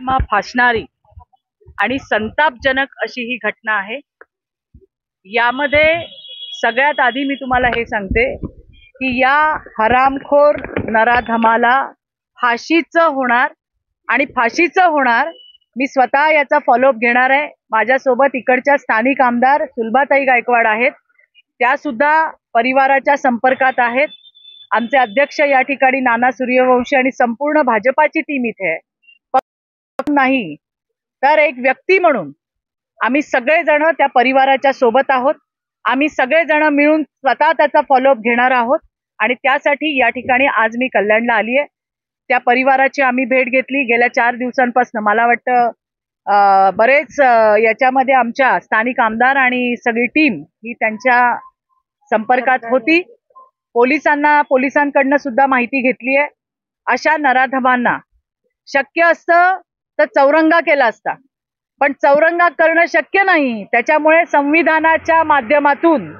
आत्मा फासणारी आणि संतापजनक अशी ही घटना आहे। यामध्ये सगळ्यात आधी मी तुम्हाला हे सांगते की या हरामखोर नराधमाला फाशीचं होणार आणि फाशीचं होणार। मी स्वतः याचा फॉलोअप घेणार आहे। माझ्यासोबत इकडच्या स्थानिक आमदार सुलभाताई गायकवाड आहेत, त्या सुद्धा परिवाराच्या संपर्कात आहेत। आमचे अध्यक्ष या ठिकाणी नाना सूर्यवंशी आणि संपूर्ण भाजपाची टीम इथे आहे। नाही तर एक व्यक्ती म्हणून आम्ही सगळेजण त्या परिवाराच्या सोबत आहोत। आम्ही सगळेजण मिळून स्वतः त्याचा फॉलोअप घेणार आहोत आणि त्यासाठी या ठिकाणी आज मी कल्याणला आली आहे। त्या परिवाराची आम्ही भेट घेतली गेल्या 4 दिवसांपासून। मला वाटतं बरेच याच्यामध्ये आमच्या स्थानिक आमदार आणि सगळी टीम ही त्यांच्या संपर्कात होती। पोलिसांकडनं सुद्धा माहिती घेतली आहे। अशा नराधमांना शक्य असतं तर चौरंगा केला असता, पण चौरंगा करणं शक्य नाही। त्याच्यामुळे संविधानाच्या माध्यमातून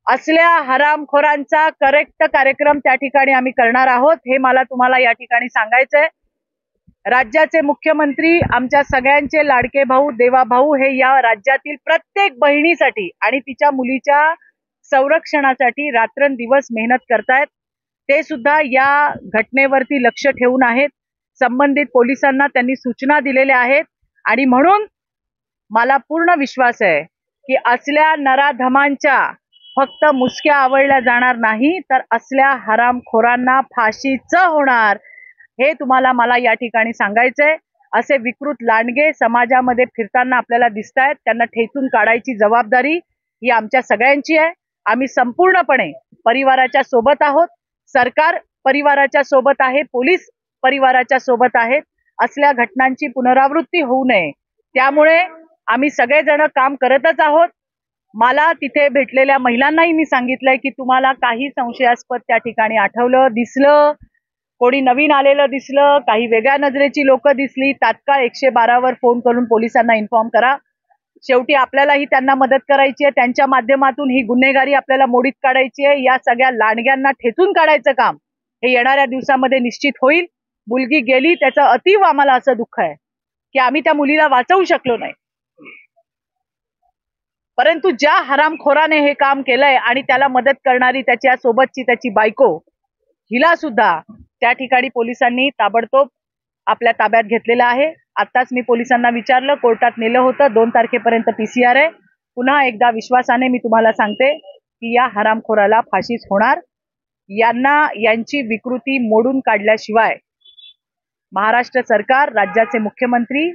असल्या हरामखोरांचा करेक्ट कार्यक्रम त्या ठिकाणी आम्ही करणार आहोत, हे मला तुम्हाला या ठिकाणी सांगायचंय। राज्याचे मुख्यमंत्री आमच्या सगळ्यांचे लाडके भाऊ देवा भाऊ हे या राज्यातील प्रत्येक बहिणीसाठी आणि तिच्या मुलीच्या संरक्षणासाठी रात्रंदिवस मेहनत करतायत। ते सुद्धा या घटनेवरती लक्ष ठेवून आहेत। संबंधित पोलिसांना त्यांनी सूचना दिलेल्या आहेत आणि म्हणून मला पूर्ण विश्वास आहे की असल्या नराधमांच्या फक्त मुसक्या आवळल्या जाणार नाही, तर असल्या हरामखोरांना फाशीचं होणार, हे तुम्हाला मला या ठिकाणी सांगायचंय। असे विकृत लांडगे समाजामध्ये फिरताना आपल्याला दिसतायत, त्यांना ठेचून काढायची जबाबदारी ही आमच्या सगळ्यांची आहे। आम्ही संपूर्णपणे परिवाराच्या सोबत आहोत। सरकार परिवाराच्या सोबत आहे, पोलीस परिवाराच्या सोबत आहेत। असल्या घटनांची पुनरावृत्ती होऊ नये त्यामुळे आम्ही सगळेजण काम करतच आहोत। मला तिथे भेटलेल्या महिलांनाही मी सांगितलंय की तुम्हाला काही संशयास्पद त्या ठिकाणी आठवलं, दिसलं, कोणी नवीन आलेलं दिसलं, काही वेगळ्या नजरेची लोक दिसली, तात्काळ 112 वर फोन करून पोलिसांना इन्फॉर्म करा। शेवटी आपल्यालाही त्यांना मदत करायची आहे। त्यांच्या माध्यमातून ही गुन्हेगारी आपल्याला मोडीत काढायची आहे। या सगळ्या लांडग्यांना ठेचून काढायचं काम हे येणाऱ्या दिवसामध्ये निश्चित होईल। मुलगी गेली त्याचं अतीव आम्हाला असं दुःख आहे की आम्ही त्या मुलीला वाचवू शकलो नाही, परंतु ज्या हरामखोराने हे काम केलंय आणि त्याला मदत करणारी त्याच्या सोबतची त्याची बायको, हिला सुद्धा त्या ठिकाणी पोलिसांनी ताबडतोब आपल्या ताब्यात घेतलेलं आहे। आताच मी पोलिसांना विचारलं, कोर्टात नेलं होतं, 2 तारखेपर्यंत PCR आहे। पुन्हा एकदा विश्वासाने मी तुम्हाला सांगते की या हरामखोराला फाशीच होणार। यांची विकृती मोडून काढल्याशिवाय महाराष्ट्र सरकार, राज्याचे मुख्यमंत्री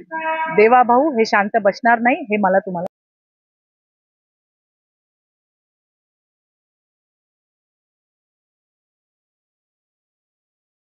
देवाभाऊ हे शांत बसणार नाही, हे मला तुम्हाला